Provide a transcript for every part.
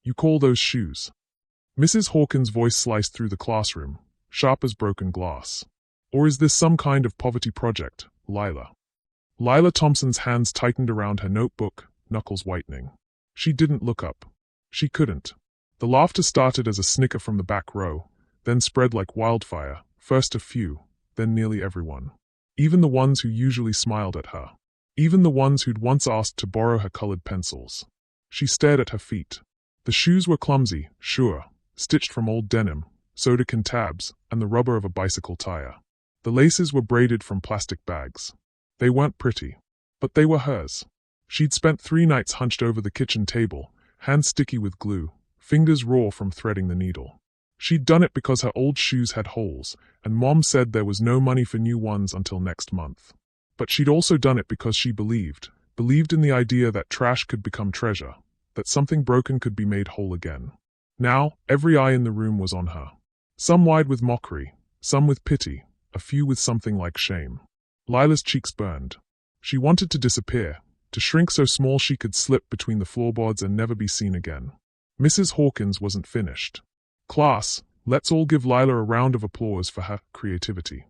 You call those shoes? Mrs. Hawkins' voice sliced through the classroom, sharp as broken glass. Or is this some kind of poverty project, Lila? Lila Thompson's hands tightened around her notebook, knuckles whitening. She didn't look up. She couldn't. The laughter started as a snicker from the back row, then spread like wildfire, first a few, then nearly everyone. Even the ones who usually smiled at her. Even the ones who'd once asked to borrow her colored pencils. She stared at her feet. The shoes were clumsy, sure, stitched from old denim, soda-can tabs, and the rubber of a bicycle tire. The laces were braided from plastic bags. They weren't pretty, but they were hers. She'd spent 3 nights hunched over the kitchen table, hands sticky with glue, fingers raw from threading the needle. She'd done it because her old shoes had holes, and Mom said there was no money for new ones until next month. But she'd also done it because she believed in the idea that trash could become treasure, that something broken could be made whole again. Now, every eye in the room was on her. Some wide with mockery, some with pity, a few with something like shame. Lila's cheeks burned. She wanted to disappear, to shrink so small she could slip between the floorboards and never be seen again. Mrs. Hawkins wasn't finished. Class, let's all give Lila a round of applause for her creativity.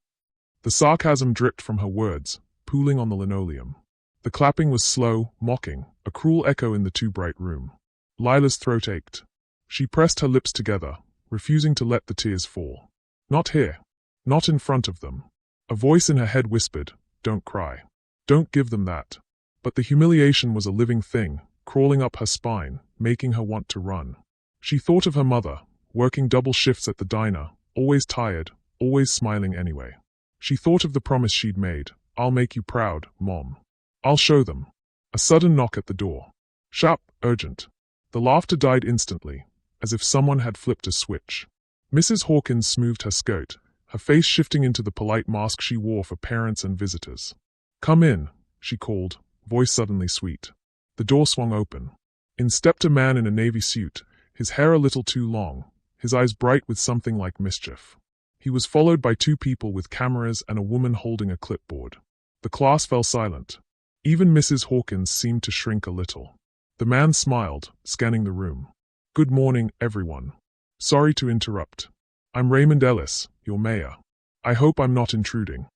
The sarcasm dripped from her words, pooling on the linoleum. The clapping was slow, mocking, a cruel echo in the too-bright room. Lila's throat ached. She pressed her lips together, refusing to let the tears fall. Not here. Not in front of them. A voice in her head whispered, "Don't cry. Don't give them that." But the humiliation was a living thing, crawling up her spine, making her want to run. She thought of her mother, working double shifts at the diner, always tired, always smiling anyway. She thought of the promise she'd made, "I'll make you proud, Mom. I'll show them." A sudden knock at the door. Sharp, urgent. The laughter died instantly, as if someone had flipped a switch. Mrs. Hawkins smoothed her skirt, her face shifting into the polite mask she wore for parents and visitors. "Come in," she called, voice suddenly sweet. The door swung open. In stepped a man in a navy suit, his hair a little too long, his eyes bright with something like mischief. He was followed by 2 people with cameras and a woman holding a clipboard. The class fell silent. Even Mrs. Hawkins seemed to shrink a little. The man smiled, scanning the room. "Good morning, everyone. Sorry to interrupt. I'm Raymond Ellis, your mayor. I hope I'm not intruding."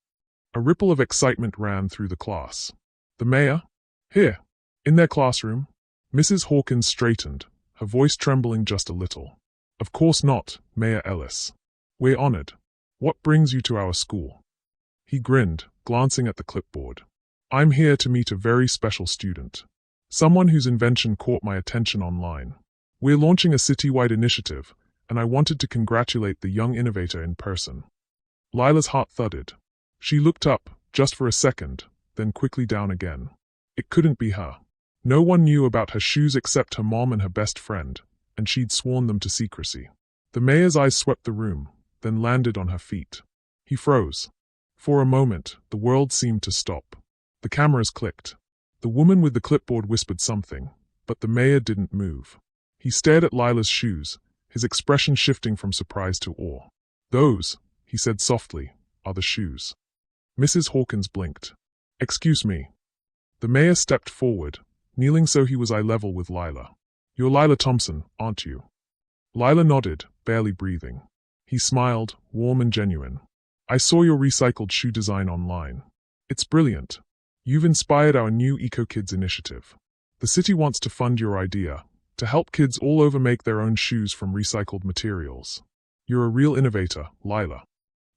A ripple of excitement ran through the class. "The mayor? Here? In their classroom?" Mrs. Hawkins straightened, her voice trembling just a little. "Of course not, Mayor Ellis. We're honored. What brings you to our school?" He grinned, glancing at the clipboard. "I'm here to meet a very special student. Someone whose invention caught my attention online. We're launching a citywide initiative, and I wanted to congratulate the young innovator in person." Lila's heart thudded. She looked up, just for a second, then quickly down again. It couldn't be her. No one knew about her shoes except her mom and her best friend, and she'd sworn them to secrecy. The mayor's eyes swept the room, then landed on her feet. He froze. For a moment, the world seemed to stop. The cameras clicked. The woman with the clipboard whispered something, but the mayor didn't move. He stared at Lila's shoes, his expression shifting from surprise to awe. "Those," he said softly, "are the shoes." Mrs. Hawkins blinked. "Excuse me." The mayor stepped forward, kneeling so he was eye level with Lila. "You're Lila Thompson, aren't you?" Lila nodded, barely breathing. He smiled, warm and genuine. "I saw your recycled shoe design online. It's brilliant. You've inspired our new Eco Kids initiative. The city wants to fund your idea, to help kids all over make their own shoes from recycled materials. You're a real innovator, Lila."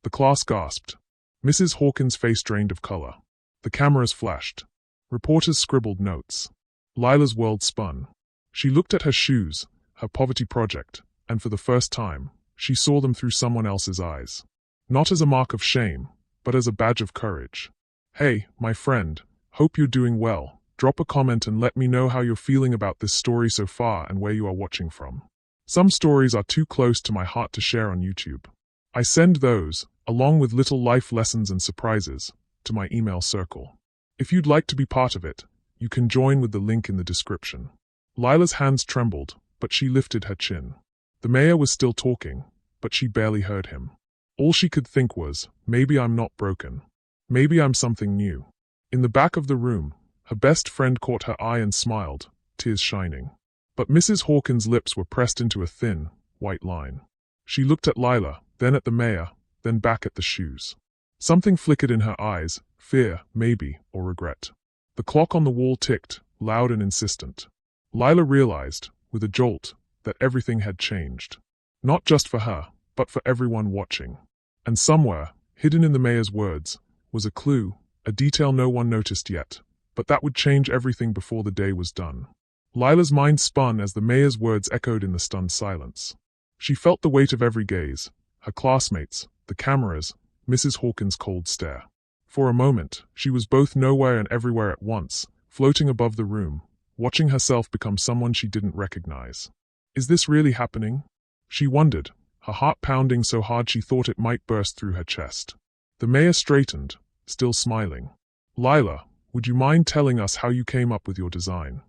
The class gasped. Mrs. Hawkins' face drained of color. The cameras flashed. Reporters scribbled notes. Lila's world spun. She looked at her shoes, her poverty project, and for the first time, she saw them through someone else's eyes. Not as a mark of shame, but as a badge of courage. "Hey, my friend, hope you're doing well. Drop a comment and let me know how you're feeling about this story so far and where you are watching from. Some stories are too close to my heart to share on YouTube. I send those, along with little life lessons and surprises, to my email circle. If you'd like to be part of it, you can join with the link in the description." Lila's hands trembled, but she lifted her chin. The mayor was still talking, but she barely heard him. All she could think was, maybe I'm not broken. Maybe I'm something new. In the back of the room, her best friend caught her eye and smiled, tears shining. But Mrs. Hawkins' lips were pressed into a thin, white line. She looked at Lila, then at the mayor, then back at the shoes. Something flickered in her eyes, fear, maybe, or regret. The clock on the wall ticked, loud and insistent. Lila realized, with a jolt, that everything had changed. Not just for her, but for everyone watching. And somewhere, hidden in the mayor's words, was a clue, a detail no one noticed yet, but that would change everything before the day was done. Lila's mind spun as the mayor's words echoed in the stunned silence. She felt the weight of every gaze, her classmates, the cameras, Mrs. Hawkins' cold stare. For a moment, she was both nowhere and everywhere at once, floating above the room, watching herself become someone she didn't recognize. Is this really happening? She wondered, her heart pounding so hard she thought it might burst through her chest. The mayor straightened, still smiling. Lila, would you mind telling us how you came up with your design?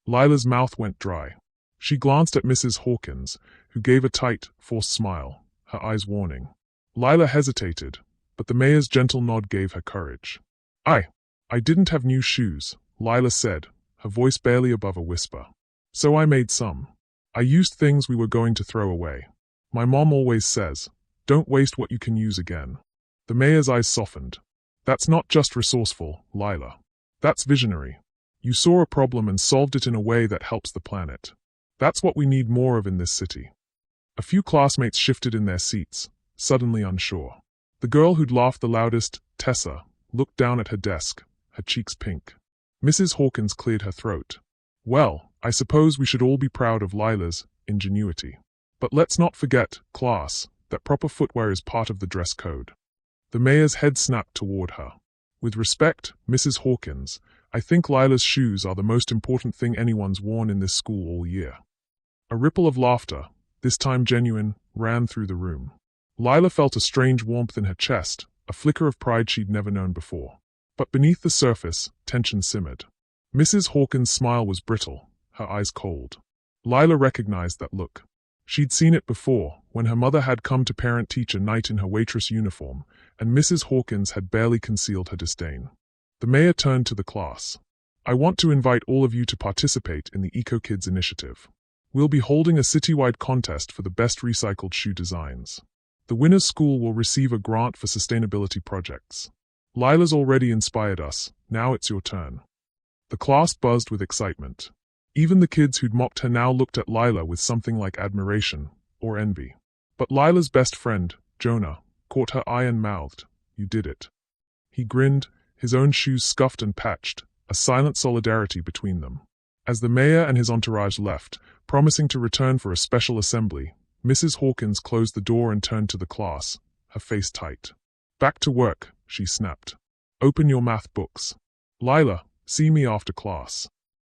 Lila's mouth went dry. She glanced at Mrs. Hawkins, who gave a tight, forced smile, her eyes warning. Lila hesitated, but the mayor's gentle nod gave her courage. I didn't have new shoes, Lila said, her voice barely above a whisper. So I made some. I used things we were going to throw away. My mom always says, don't waste what you can use again. The mayor's eyes softened. That's not just resourceful, Lila. That's visionary. You saw a problem and solved it in a way that helps the planet. That's what we need more of in this city. A few classmates shifted in their seats, suddenly unsure. The girl who'd laughed the loudest, Tessa, looked down at her desk, her cheeks pink. Mrs. Hawkins cleared her throat. Well, I suppose we should all be proud of Lila's ingenuity. But let's not forget, class, that proper footwear is part of the dress code. The mayor's head snapped toward her. With respect, Mrs. Hawkins, I think Lila's shoes are the most important thing anyone's worn in this school all year. A ripple of laughter, this time genuine, ran through the room. Lila felt a strange warmth in her chest, a flicker of pride she'd never known before. But beneath the surface, tension simmered. Mrs. Hawkins' smile was brittle, her eyes cold. Lila recognized that look. She'd seen it before, when her mother had come to parent-teacher night in her waitress uniform, and Mrs. Hawkins had barely concealed her disdain. The mayor turned to the class. I want to invite all of you to participate in the Eco Kids initiative. We'll be holding a citywide contest for the best recycled shoe designs. The winner's school will receive a grant for sustainability projects. Lila's already inspired us, now it's your turn. The class buzzed with excitement. Even the kids who'd mocked her now looked at Lila with something like admiration, or envy. But Lila's best friend, Jonah, caught her eye and mouthed, "You did it." He grinned, his own shoes scuffed and patched, a silent solidarity between them. As the mayor and his entourage left, promising to return for a special assembly, Mrs. Hawkins closed the door and turned to the class, her face tight. Back to work, she snapped. Open your math books. Lila, see me after class.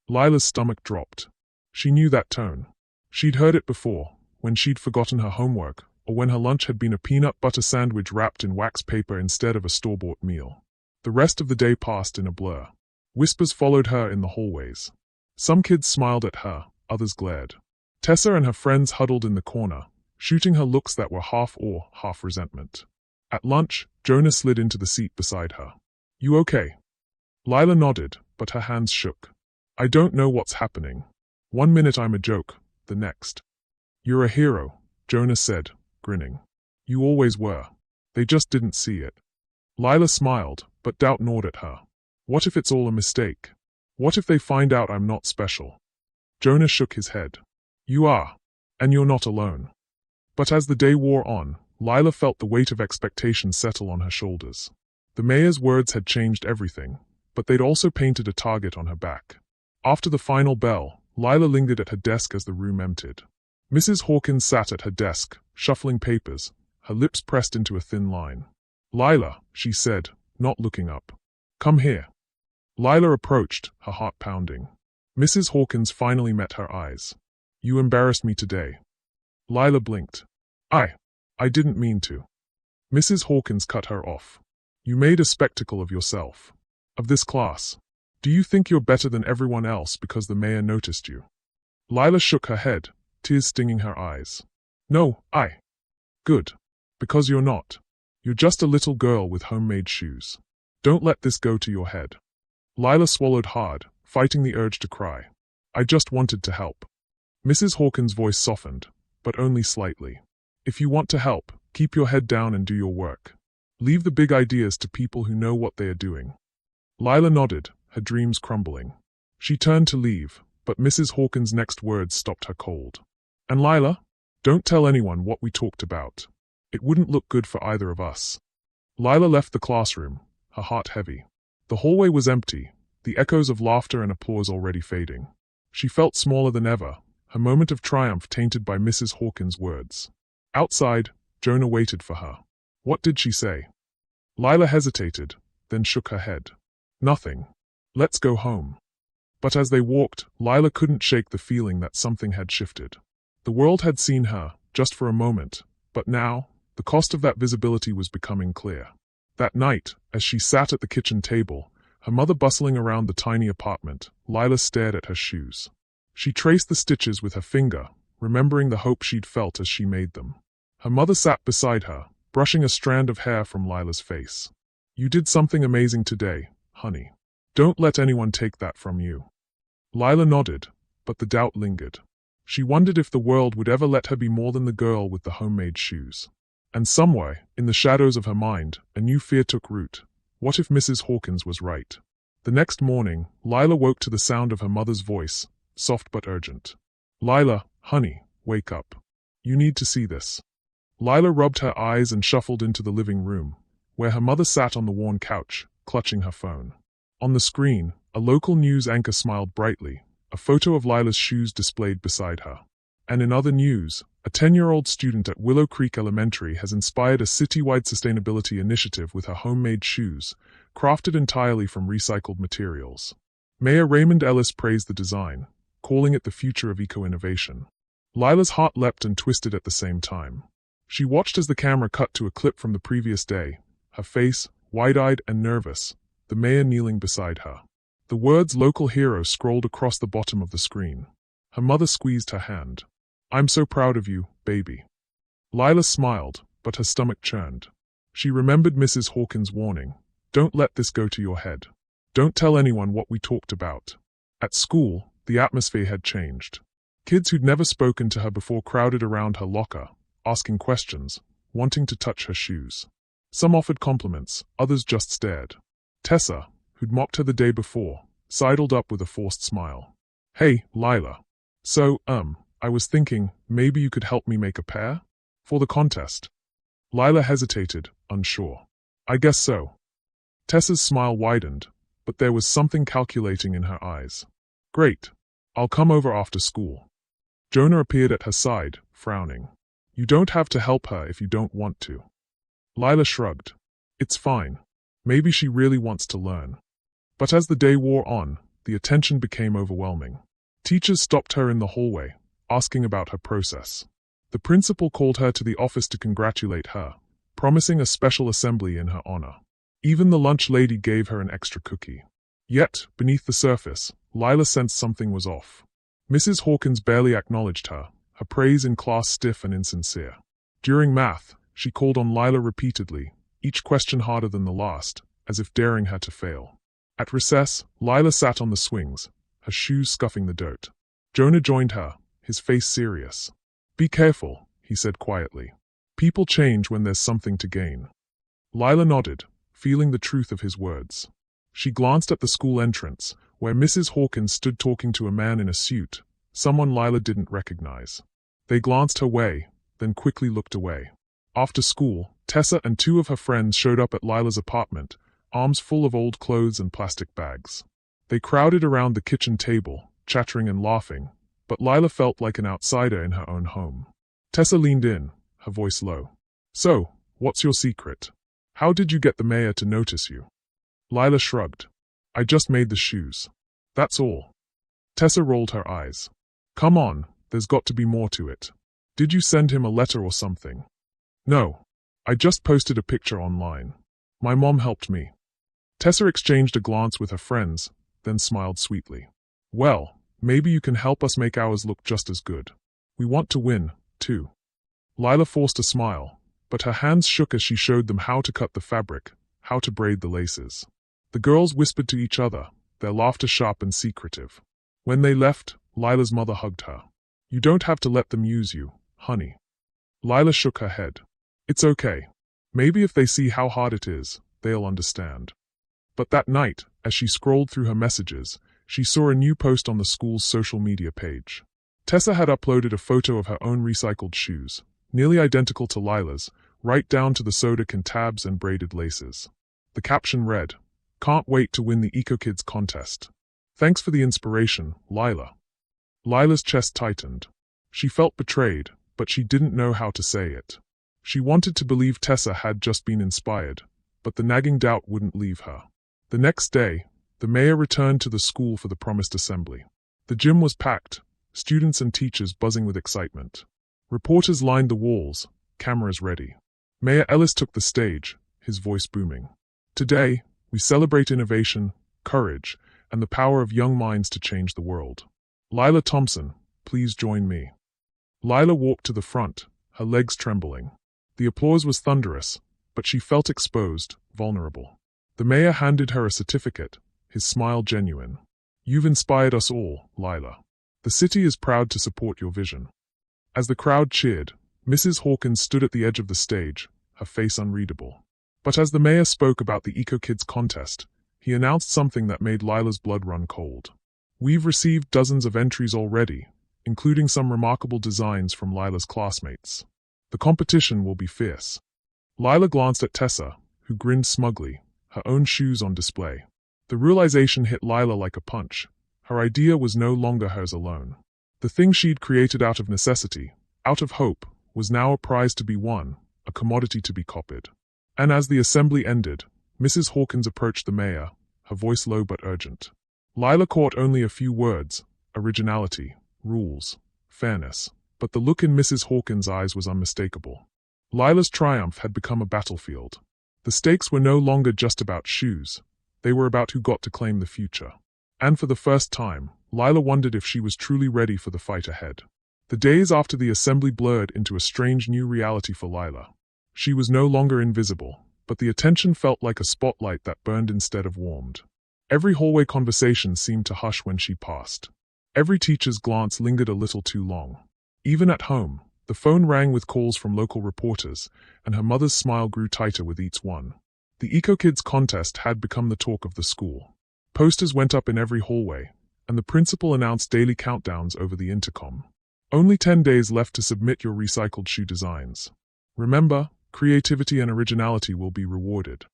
Lila's stomach dropped. She knew that tone. She'd heard it before, when she'd forgotten her homework, or when her lunch had been a peanut butter sandwich wrapped in wax paper instead of a store-bought meal. The rest of the day passed in a blur. Whispers followed her in the hallways. Some kids smiled at her, others glared. Tessa and her friends huddled in the corner, shooting her looks that were half awe, half resentment. At lunch, Jonah slid into the seat beside her. You okay? Lila nodded, but her hands shook. I don't know what's happening. One minute I'm a joke, the next. You're a hero, Jonah said, grinning. You always were. They just didn't see it. Lila smiled, but doubt gnawed at her. What if it's all a mistake? What if they find out I'm not special? Jonah shook his head. You are. And you're not alone. But as the day wore on, Lila felt the weight of expectation settle on her shoulders. The mayor's words had changed everything, but they'd also painted a target on her back. After the final bell, Lila lingered at her desk as the room emptied. Mrs. Hawkins sat at her desk, shuffling papers, her lips pressed into a thin line. Lila, she said, not looking up. Come here. Lila approached, her heart pounding. Mrs. Hawkins finally met her eyes. You embarrassed me today. Lila blinked. I didn't mean to. Mrs. Hawkins cut her off. You made a spectacle of yourself. Of this class. Do you think you're better than everyone else because the mayor noticed you? Lila shook her head, tears stinging her eyes. No, Good. Because you're not. You're just a little girl with homemade shoes. Don't let this go to your head. Lila swallowed hard, fighting the urge to cry. I just wanted to help. Mrs. Hawkins' voice softened, but only slightly. If you want to help, keep your head down and do your work. Leave the big ideas to people who know what they are doing. Lila nodded, her dreams crumbling. She turned to leave, but Mrs. Hawkins' next words stopped her cold. And Lila, don't tell anyone what we talked about. It wouldn't look good for either of us. Lila left the classroom, her heart heavy. The hallway was empty, the echoes of laughter and applause already fading. She felt smaller than ever, her moment of triumph tainted by Mrs. Hawkins' words. Outside, Jonah waited for her. What did she say? Lila hesitated, then shook her head. Nothing. Let's go home. But as they walked, Lila couldn't shake the feeling that something had shifted. The world had seen her, just for a moment, but now, the cost of that visibility was becoming clear. That night, as she sat at the kitchen table, her mother bustling around the tiny apartment, Lila stared at her shoes. She traced the stitches with her finger, remembering the hope she'd felt as she made them. Her mother sat beside her, brushing a strand of hair from Lila's face. You did something amazing today, honey. Don't let anyone take that from you. Lila nodded, but the doubt lingered. She wondered if the world would ever let her be more than the girl with the homemade shoes. And somewhere, in the shadows of her mind, a new fear took root. What if Mrs. Hawkins was right? The next morning, Lila woke to the sound of her mother's voice, soft but urgent. Lila, honey, wake up. You need to see this. Lila rubbed her eyes and shuffled into the living room, where her mother sat on the worn couch, clutching her phone. On the screen, a local news anchor smiled brightly, a photo of Lila's shoes displayed beside her. And in other news, a 10-year-old student at Willow Creek Elementary has inspired a citywide sustainability initiative with her homemade shoes, crafted entirely from recycled materials. Mayor Raymond Ellis praised the design, calling it the future of eco-innovation. Lila's heart leapt and twisted at the same time. She watched as the camera cut to a clip from the previous day, her face, wide-eyed and nervous, the mayor kneeling beside her. The words "local hero" scrolled across the bottom of the screen. Her mother squeezed her hand. I'm so proud of you, baby. Lila smiled, but her stomach churned. She remembered Mrs. Hawkins' warning. Don't let this go to your head. Don't tell anyone what we talked about. At school, the atmosphere had changed. Kids who'd never spoken to her before crowded around her locker, asking questions, wanting to touch her shoes. Some offered compliments, others just stared. Tessa, who'd mocked her the day before, sidled up with a forced smile. Hey, Lila. So, I was thinking, maybe you could help me make a pair? For the contest. Lila hesitated, unsure. I guess so. Tessa's smile widened, but there was something calculating in her eyes. Great. I'll come over after school. Jonah appeared at her side, frowning. You don't have to help her if you don't want to. Lila shrugged. It's fine. Maybe she really wants to learn. But as the day wore on, the attention became overwhelming. Teachers stopped her in the hallway, asking about her process. The principal called her to the office to congratulate her, promising a special assembly in her honor. Even the lunch lady gave her an extra cookie. Yet, beneath the surface, Lila sensed something was off. Mrs. Hawkins barely acknowledged her, her praise in class stiff and insincere. During math, she called on Lila repeatedly, each question harder than the last, as if daring her to fail. At recess, Lila sat on the swings, her shoes scuffing the dirt. Jonah joined her, his face serious. Be careful, he said quietly. People change when there's something to gain. Lila nodded, feeling the truth of his words. She glanced at the school entrance, where Mrs. Hawkins stood talking to a man in a suit, someone Lila didn't recognize. They glanced her way, then quickly looked away. After school, Tessa and two of her friends showed up at Lila's apartment, arms full of old clothes and plastic bags. They crowded around the kitchen table, chattering and laughing, but Lila felt like an outsider in her own home. Tessa leaned in, her voice low. So, what's your secret? How did you get the mayor to notice you? Lila shrugged. I just made the shoes. That's all. Tessa rolled her eyes. Come on, there's got to be more to it. Did you send him a letter or something? No. I just posted a picture online. My mom helped me. Tessa exchanged a glance with her friends, then smiled sweetly. Well, maybe you can help us make ours look just as good. We want to win, too. Lila forced a smile, but her hands shook as she showed them how to cut the fabric, how to braid the laces. The girls whispered to each other, their laughter sharp and secretive. When they left, Lila's mother hugged her. You don't have to let them use you, honey. Lila shook her head. It's okay. Maybe if they see how hard it is, they'll understand. But that night, as she scrolled through her messages, she saw a new post on the school's social media page. Tessa had uploaded a photo of her own recycled shoes, nearly identical to Lila's, right down to the soda can tabs and braided laces. The caption read, "Can't wait to win the EcoKids contest. Thanks for the inspiration, Lila." Lila's chest tightened. She felt betrayed, but she didn't know how to say it. She wanted to believe Tessa had just been inspired, but the nagging doubt wouldn't leave her. The next day, the mayor returned to the school for the promised assembly. The gym was packed, students and teachers buzzing with excitement. Reporters lined the walls, cameras ready. Mayor Ellis took the stage, his voice booming. Today, we celebrate innovation, courage, and the power of young minds to change the world. Lila Thompson, please join me. Lila walked to the front, her legs trembling. The applause was thunderous, but she felt exposed, vulnerable. The mayor handed her a certificate, his smile genuine. You've inspired us all, Lila. The city is proud to support your vision. As the crowd cheered, Mrs. Hawkins stood at the edge of the stage, her face unreadable. But as the mayor spoke about the EcoKids contest, he announced something that made Lila's blood run cold. We've received dozens of entries already, including some remarkable designs from Lila's classmates. The competition will be fierce. Lila glanced at Tessa, who grinned smugly, her own shoes on display. The realization hit Lila like a punch. Her idea was no longer hers alone. The thing she'd created out of necessity, out of hope, was now a prize to be won, a commodity to be copied. And as the assembly ended, Mrs. Hawkins approached the mayor, her voice low but urgent. Lila caught only a few words: originality, rules, fairness. But the look in Mrs. Hawkins' eyes was unmistakable. Lila's triumph had become a battlefield. The stakes were no longer just about shoes. They were about who got to claim the future. And for the first time, Lila wondered if she was truly ready for the fight ahead. The days after the assembly blurred into a strange new reality for Lila. She was no longer invisible, but the attention felt like a spotlight that burned instead of warmed. Every hallway conversation seemed to hush when she passed. Every teacher's glance lingered a little too long. Even at home, the phone rang with calls from local reporters, and her mother's smile grew tighter with each one. The EcoKids contest had become the talk of the school. Posters went up in every hallway, and the principal announced daily countdowns over the intercom. Only 10 days left to submit your recycled shoe designs. Remember, creativity and originality will be rewarded.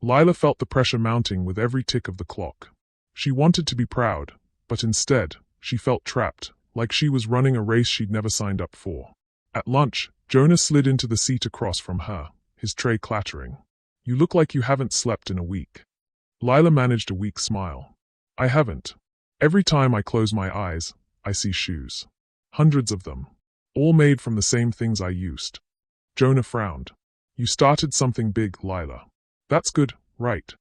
Lila felt the pressure mounting with every tick of the clock. She wanted to be proud, but instead, she felt trapped, like she was running a race she'd never signed up for. At lunch, Jonah slid into the seat across from her, his tray clattering. You look like you haven't slept in a week. Lila managed a weak smile. I haven't. Every time I close my eyes, I see shoes. Hundreds of them. All made from the same things I used. Jonah frowned. You started something big, Lila. That's good, right?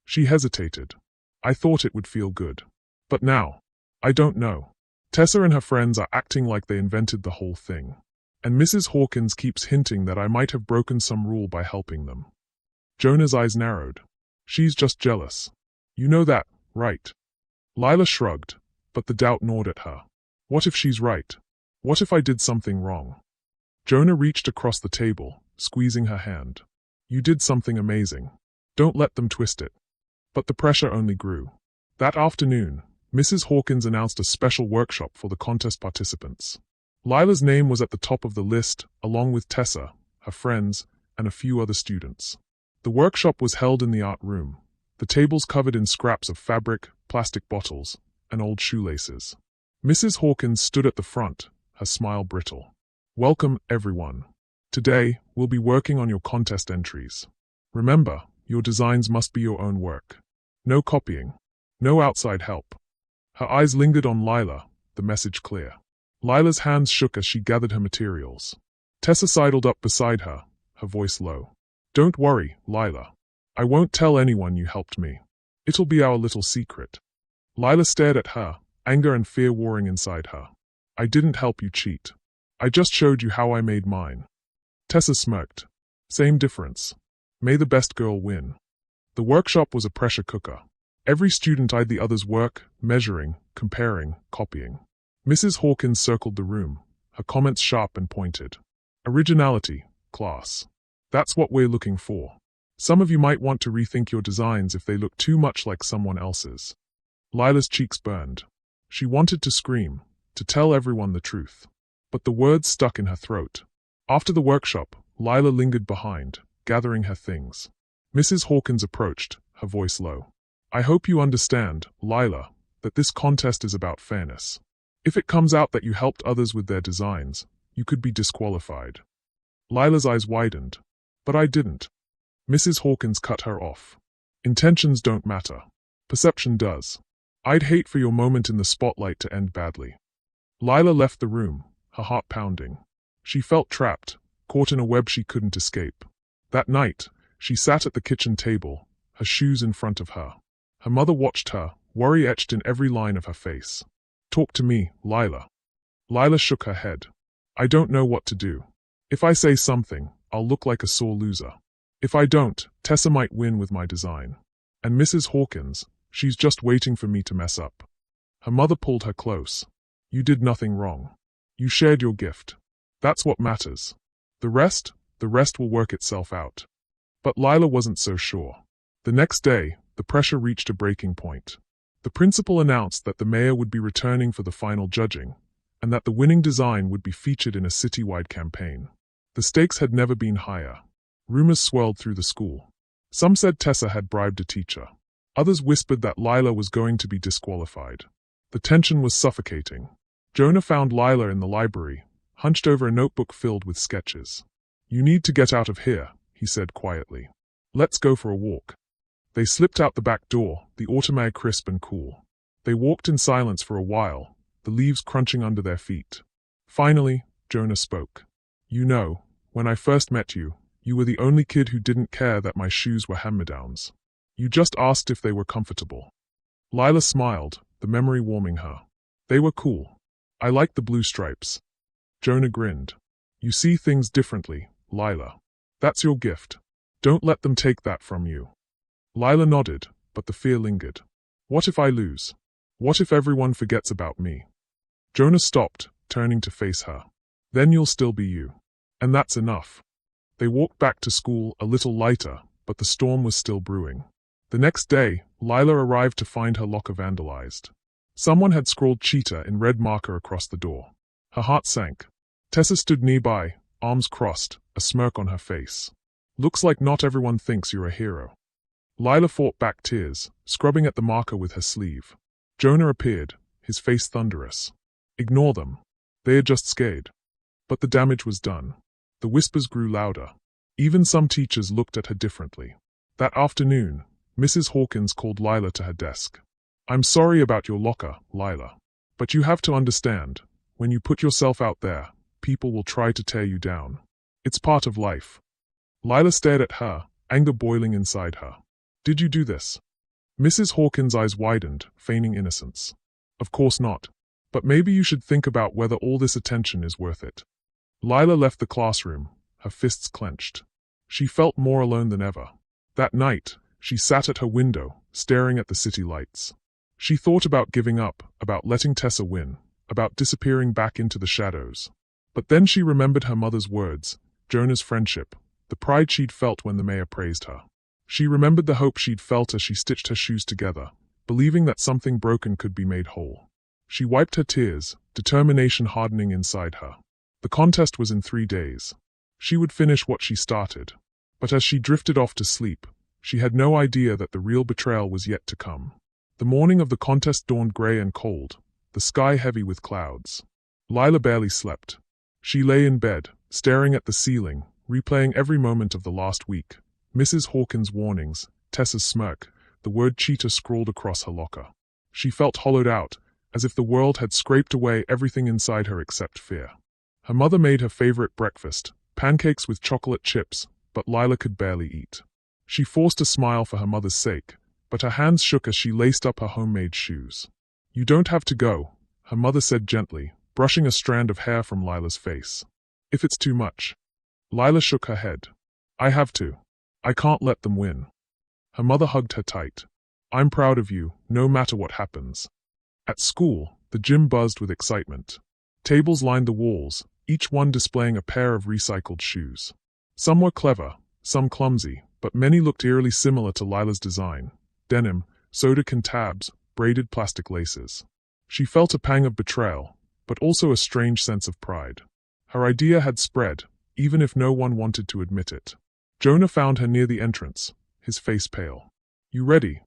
She hesitated. I thought it would feel good. But now, I don't know. Tessa and her friends are acting like they invented the whole thing. And Mrs. Hawkins keeps hinting that I might have broken some rule by helping them. Jonah's eyes narrowed. She's just jealous. You know that, right? Lila shrugged, but the doubt gnawed at her. What if she's right? What if I did something wrong? Jonah reached across the table, squeezing her hand. You did something amazing. Don't let them twist it. But the pressure only grew. That afternoon, Mrs. Hawkins announced a special workshop for the contest participants. Lila's name was at the top of the list, along with Tessa, her friends, and a few other students. The workshop was held in the art room, the tables covered in scraps of fabric, plastic bottles, and old shoelaces. Mrs. Hawkins stood at the front, her smile brittle. Welcome, everyone. Today, we'll be working on your contest entries. Remember, your designs must be your own work. No copying. No outside help. Her eyes lingered on Lila, the message clear. Lila's hands shook as she gathered her materials. Tessa sidled up beside her, her voice low. Don't worry, Lila. I won't tell anyone you helped me. It'll be our little secret. Lila stared at her, anger and fear warring inside her. I didn't help you cheat. I just showed you how I made mine. Tessa smirked. Same difference. May the best girl win. The workshop was a pressure cooker. Every student eyed the other's work, measuring, comparing, copying. Mrs. Hawkins circled the room, her comments sharp and pointed. Originality, class. That's what we're looking for. Some of you might want to rethink your designs if they look too much like someone else's. Lila's cheeks burned. She wanted to scream, to tell everyone the truth. But the words stuck in her throat. After the workshop, Lila lingered behind, gathering her things. Mrs. Hawkins approached, her voice low. I hope you understand, Lila, that this contest is about fairness. If it comes out that you helped others with their designs, you could be disqualified. Lila's eyes widened. But I didn't. Mrs. Hawkins cut her off. Intentions don't matter. Perception does. I'd hate for your moment in the spotlight to end badly. Lila left the room, her heart pounding. She felt trapped, caught in a web she couldn't escape. That night, she sat at the kitchen table, her shoes in front of her. Her mother watched her, worry etched in every line of her face. Talk to me, Lila. Lila shook her head. I don't know what to do. If I say something, I'll look like a sore loser. If I don't, Tessa might win with my design. And Mrs. Hawkins, she's just waiting for me to mess up. Her mother pulled her close. You did nothing wrong. You shared your gift. That's what matters. The rest will work itself out. But Lila wasn't so sure. The next day, the pressure reached a breaking point. The principal announced that the mayor would be returning for the final judging, and that the winning design would be featured in a citywide campaign. The stakes had never been higher. Rumors swirled through the school. Some said Tessa had bribed a teacher. Others whispered that Lila was going to be disqualified. The tension was suffocating. Jonah found Lila in the library, hunched over a notebook filled with sketches. You need to get out of here, he said quietly. Let's go for a walk. They slipped out the back door, the autumn air crisp and cool. They walked in silence for a while, the leaves crunching under their feet. Finally, Jonah spoke. You know, when I first met you, you were the only kid who didn't care that my shoes were hand-me-downs. You just asked if they were comfortable. Lila smiled, the memory warming her. They were cool. I liked the blue stripes. Jonah grinned. You see things differently, Lila. That's your gift. Don't let them take that from you. Lila nodded, but the fear lingered. What if I lose? What if everyone forgets about me? Jonah stopped, turning to face her. Then you'll still be you. And that's enough. They walked back to school a little lighter, but the storm was still brewing. The next day, Lila arrived to find her locker vandalized. Someone had scrawled cheetah in red marker across the door. Her heart sank. Tessa stood nearby, arms crossed, a smirk on her face. Looks like not everyone thinks you're a hero. Lila fought back tears, scrubbing at the marker with her sleeve. Jonah appeared, his face thunderous. Ignore them. They are just scared. But the damage was done. The whispers grew louder. Even some teachers looked at her differently. That afternoon, Mrs. Hawkins called Lila to her desk. I'm sorry about your locker, Lila. But you have to understand, when you put yourself out there, people will try to tear you down. It's part of life. Lila stared at her, anger boiling inside her. Did you do this? Mrs. Hawkins' eyes widened, feigning innocence. Of course not. But maybe you should think about whether all this attention is worth it. Lila left the classroom, her fists clenched. She felt more alone than ever. That night, she sat at her window, staring at the city lights. She thought about giving up, about letting Tessa win, about disappearing back into the shadows. But then she remembered her mother's words, Jonah's friendship, the pride she'd felt when the mayor praised her. She remembered the hope she'd felt as she stitched her shoes together, believing that something broken could be made whole. She wiped her tears, determination hardening inside her. The contest was in 3 days. She would finish what she started. But as she drifted off to sleep, she had no idea that the real betrayal was yet to come. The morning of the contest dawned gray and cold, the sky heavy with clouds. Lila barely slept. She lay in bed, staring at the ceiling, replaying every moment of the last week. Mrs. Hawkins' warnings, Tessa's smirk, the word cheetah scrawled across her locker. She felt hollowed out, as if the world had scraped away everything inside her except fear. Her mother made her favorite breakfast, pancakes with chocolate chips, but Lila could barely eat. She forced a smile for her mother's sake, but her hands shook as she laced up her homemade shoes. You don't have to go, her mother said gently, brushing a strand of hair from Lila's face. If it's too much. Lila shook her head. I have to. I can't let them win. Her mother hugged her tight. I'm proud of you, no matter what happens. At school, The gym buzzed with excitement. Tables lined the walls, each one displaying a pair of recycled shoes. Some were clever, some clumsy, but many looked eerily similar to Lila's design: denim, soda can tabs, braided plastic laces. She felt a pang of betrayal, but also a strange sense of pride. Her idea had spread, even if no one wanted to admit it. Jonah found her near the entrance, his face pale. "You ready?"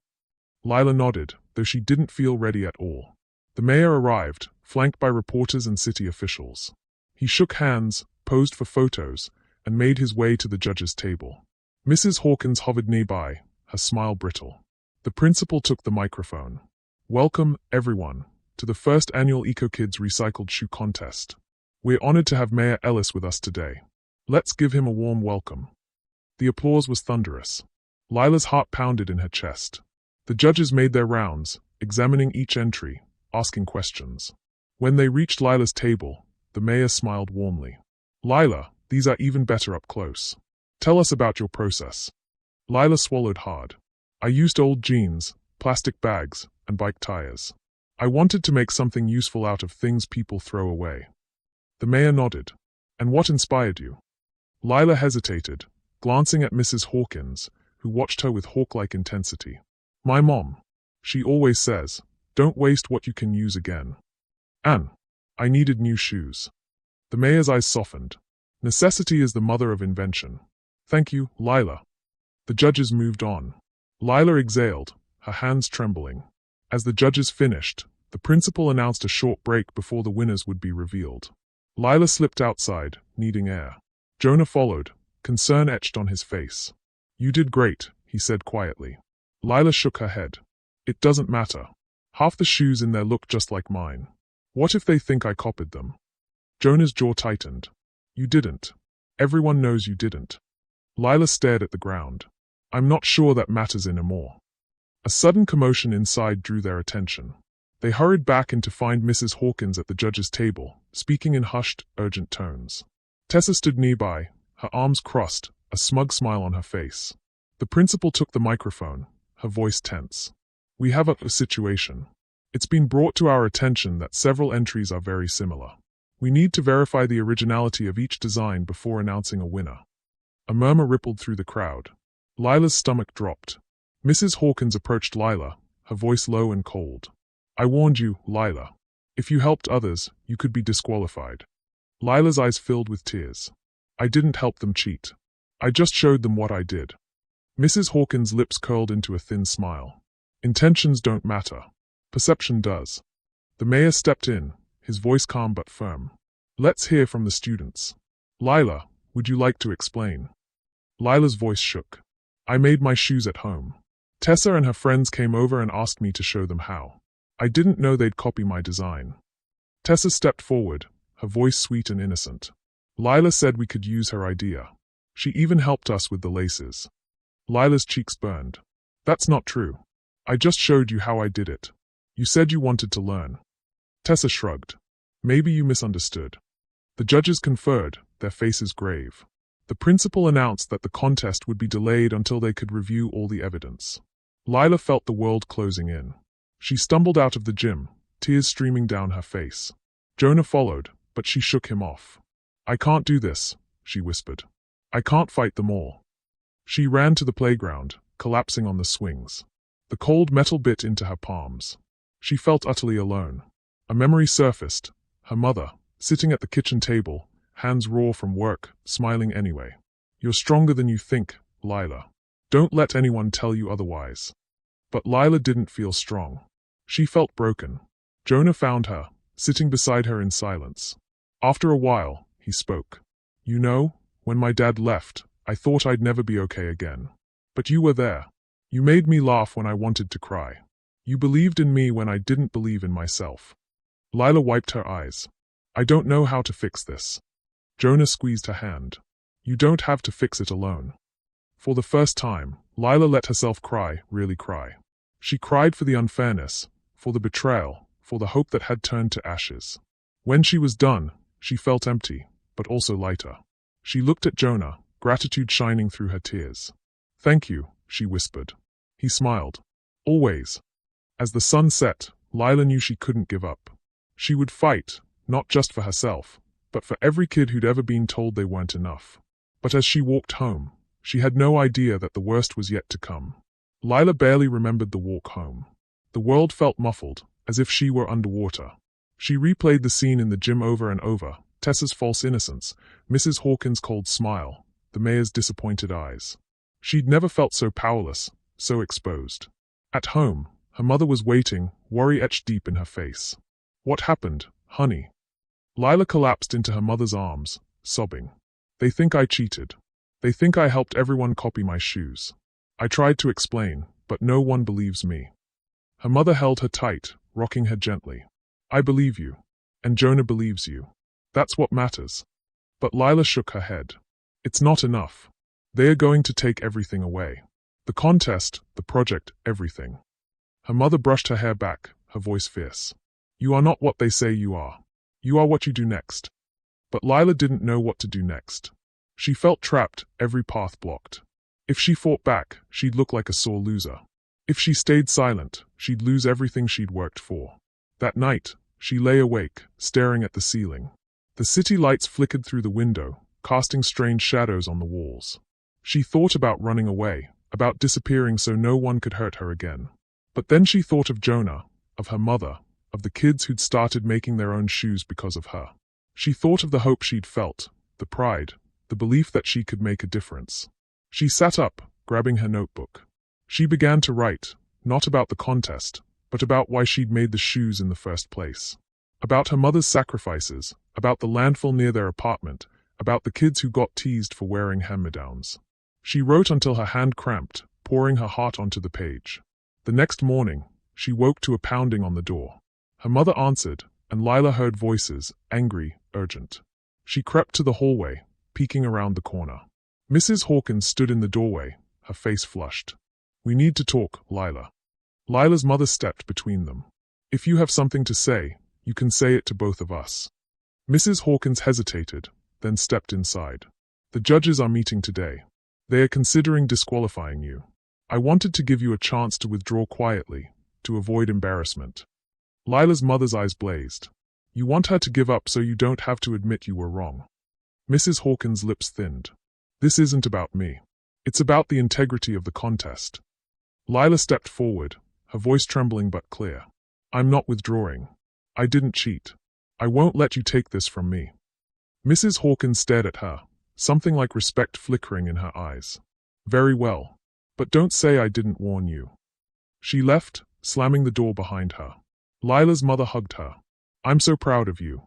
Lila nodded, though she didn't feel ready at all. The mayor arrived, flanked by reporters and city officials. He shook hands, posed for photos, and made his way to the judge's table. Mrs. Hawkins hovered nearby, her smile brittle. The principal took the microphone. "Welcome, everyone, to the first annual EcoKids Recycled Shoe Contest. We're honored to have Mayor Ellis with us today. Let's give him a warm welcome." The applause was thunderous. Lila's heart pounded in her chest. The judges made their rounds, examining each entry, asking questions. When they reached Lila's table, the mayor smiled warmly. "Lila, these are even better up close. Tell us about your process." Lila swallowed hard. "I used old jeans, plastic bags, and bike tires. I wanted to make something useful out of things people throw away." The mayor nodded. "And what inspired you?" Lila hesitated, glancing at Mrs. Hawkins, who watched her with hawk-like intensity. "My mom. She always says, 'Don't waste what you can use again.' And I needed new shoes." The mayor's eyes softened. "Necessity is the mother of invention." "Thank you, Lila." The judges moved on. Lila exhaled, her hands trembling. As the judges finished, the principal announced a short break before the winners would be revealed. Lila slipped outside, needing air. Jonah followed, concern etched on his face. "You did great," he said quietly. Lila shook her head. "It doesn't matter. Half the shoes in there look just like mine. What if they think I copied them?" Jonah's jaw tightened. "You didn't. Everyone knows you didn't." Lila stared at the ground. "I'm not sure that matters anymore." A sudden commotion inside drew their attention. They hurried back in to find Mrs. Hawkins at the judge's table, speaking in hushed, urgent tones. Tessa stood nearby, her arms crossed, a smug smile on her face. The principal took the microphone, her voice tense. "We have a situation. It's been brought to our attention that several entries are very similar. We need to verify the originality of each design before announcing a winner." A murmur rippled through the crowd. Lila's stomach dropped. Mrs. Hawkins approached Lila, her voice low and cold. "I warned you, Lila. If you helped others, you could be disqualified." Lila's eyes filled with tears. "I didn't help them cheat. I just showed them what I did." Mrs. Hawkins' lips curled into a thin smile. "Intentions don't matter. Perception does." The mayor stepped in, his voice calm but firm. "Let's hear from the students. Lila, would you like to explain?" Lila's voice shook. "I made my shoes at home. Tessa and her friends came over and asked me to show them how. I didn't know they'd copy my design." Tessa stepped forward, her voice sweet and innocent. "Lila said we could use her idea. She even helped us with the laces." Lila's cheeks burned. "That's not true. I just showed you how I did it. You said you wanted to learn." Tessa shrugged. "Maybe you misunderstood." The judges conferred, their faces grave. The principal announced that the contest would be delayed until they could review all the evidence. Lila felt the world closing in. She stumbled out of the gym, tears streaming down her face. Jonah followed, but she shook him off. "I can't do this," she whispered. "I can't fight them all." She ran to the playground, collapsing on the swings. The cold metal bit into her palms. She felt utterly alone. A memory surfaced, her mother, sitting at the kitchen table, hands raw from work, smiling anyway. "You're stronger than you think, Lila. Don't let anyone tell you otherwise." But Lila didn't feel strong. She felt broken. Jonah found her, sitting beside her in silence. After a while, he spoke. "You know, when my dad left, I thought I'd never be okay again. But you were there. You made me laugh when I wanted to cry. You believed in me when I didn't believe in myself." Lila wiped her eyes. "I don't know how to fix this." Jonah squeezed her hand. "You don't have to fix it alone." For the first time, Lila let herself cry, really cry. She cried for the unfairness, for the betrayal, for the hope that had turned to ashes. When she was done, she felt empty, but also lighter. She looked at Jonah, gratitude shining through her tears. "Thank you," she whispered. He smiled. "Always." As the sun set, Lila knew she couldn't give up. She would fight, not just for herself, but for every kid who'd ever been told they weren't enough. But as she walked home, she had no idea that the worst was yet to come. Lila barely remembered the walk home. The world felt muffled, as if she were underwater. She replayed the scene in the gym over and over: Tessa's false innocence, Mrs. Hawkins' cold smile, the mayor's disappointed eyes. She'd never felt so powerless, so exposed. At home, her mother was waiting, worry etched deep in her face. "What happened, honey?" Lila collapsed into her mother's arms, sobbing. "They think I cheated. They think I helped everyone copy my shoes. I tried to explain, but no one believes me." Her mother held her tight, rocking her gently. "I believe you. And Jonah believes you. That's what matters." But Lila shook her head. "It's not enough. They are going to take everything away. The contest, the project, everything." Her mother brushed her hair back, her voice fierce. "You are not what they say you are. You are what you do next." But Lila didn't know what to do next. She felt trapped, every path blocked. If she fought back, she'd look like a sore loser. If she stayed silent, she'd lose everything she'd worked for. That night, she lay awake, staring at the ceiling. The city lights flickered through the window, casting strange shadows on the walls. She thought about running away, about disappearing so no one could hurt her again. But then she thought of Jonah, of her mother, of the kids who'd started making their own shoes because of her. She thought of the hope she'd felt, the pride, the belief that she could make a difference. She sat up, grabbing her notebook. She began to write, not about the contest, but about why she'd made the shoes in the first place. About her mother's sacrifices, about the landfill near their apartment, about the kids who got teased for wearing hand-me-downs. She wrote until her hand cramped, pouring her heart onto the page. The next morning, she woke to a pounding on the door. Her mother answered, and Lila heard voices, angry, urgent. She crept to the hallway, peeking around the corner. Mrs. Hawkins stood in the doorway, her face flushed. "We need to talk, Lila." Lila's mother stepped between them. "If you have something to say, you can say it to both of us." Mrs. Hawkins hesitated, then stepped inside. "The judges are meeting today. They are considering disqualifying you. I wanted to give you a chance to withdraw quietly, to avoid embarrassment." Lila's mother's eyes blazed. "You want her to give up so you don't have to admit you were wrong." Mrs. Hawkins' lips thinned. "This isn't about me. It's about the integrity of the contest." Lila stepped forward, her voice trembling but clear. "I'm not withdrawing. I didn't cheat. I won't let you take this from me." Mrs. Hawkins stared at her, something like respect flickering in her eyes. "Very well. But don't say I didn't warn you." She left, slamming the door behind her. Lila's mother hugged her. "I'm so proud of you."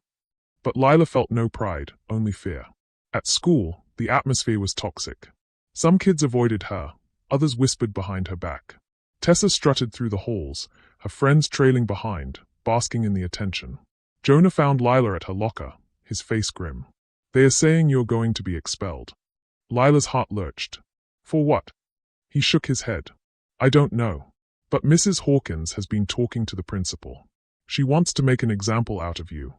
But Lila felt no pride, only fear. At school, the atmosphere was toxic. Some kids avoided her, others whispered behind her back. Tessa strutted through the halls, her friends trailing behind, basking in the attention. Jonah found Lila at her locker, his face grim. "They are saying you're going to be expelled." Lila's heart lurched. "For what?" He shook his head. "I don't know. But Mrs. Hawkins has been talking to the principal. She wants to make an example out of you."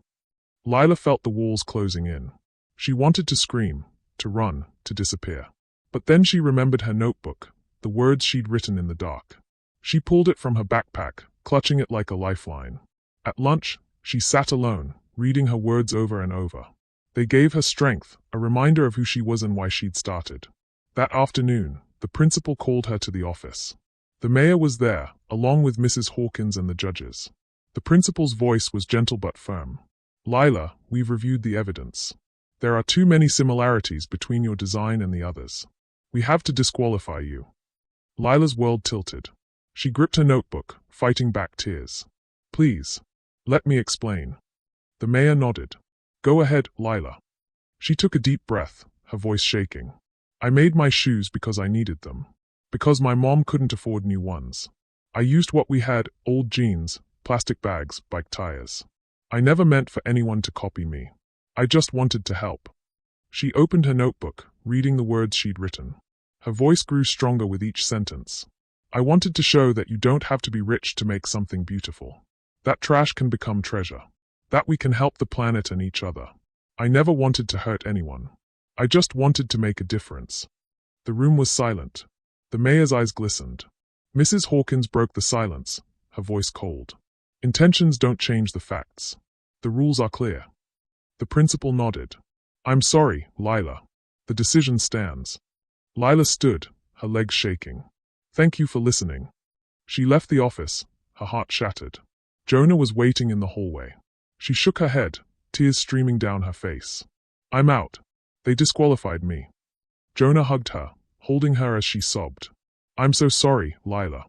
Lila felt the walls closing in. She wanted to scream, to run, to disappear. But then she remembered her notebook, the words she'd written in the dark. She pulled it from her backpack, clutching it like a lifeline. At lunch, she sat alone, reading her words over and over. They gave her strength, a reminder of who she was and why she'd started. That afternoon, the principal called her to the office. The mayor was there, along with Mrs. Hawkins and the judges. The principal's voice was gentle but firm. "Lila, we've reviewed the evidence. There are too many similarities between your design and the others. We have to disqualify you." Lila's world tilted. She gripped her notebook, fighting back tears. "Please, let me explain." The mayor nodded. "Go ahead, Lila." She took a deep breath, her voice shaking. "I made my shoes because I needed them. Because my mom couldn't afford new ones. I used what we had, old jeans, plastic bags, bike tires. I never meant for anyone to copy me. I just wanted to help." She opened her notebook, reading the words she'd written. Her voice grew stronger with each sentence. "I wanted to show that you don't have to be rich to make something beautiful. That trash can become treasure. That we can help the planet and each other. I never wanted to hurt anyone. I just wanted to make a difference." The room was silent. The mayor's eyes glistened. Mrs. Hawkins broke the silence, her voice cold. "Intentions don't change the facts. The rules are clear. The principal nodded. I'm sorry, Lila. The decision stands. Lila stood, her legs shaking. Thank you for listening. She left the office, her heart shattered. Jonah was waiting in the hallway. She shook her head, tears streaming down her face. I'm out. They disqualified me. Jonah hugged her, holding her as she sobbed. I'm so sorry, Lila.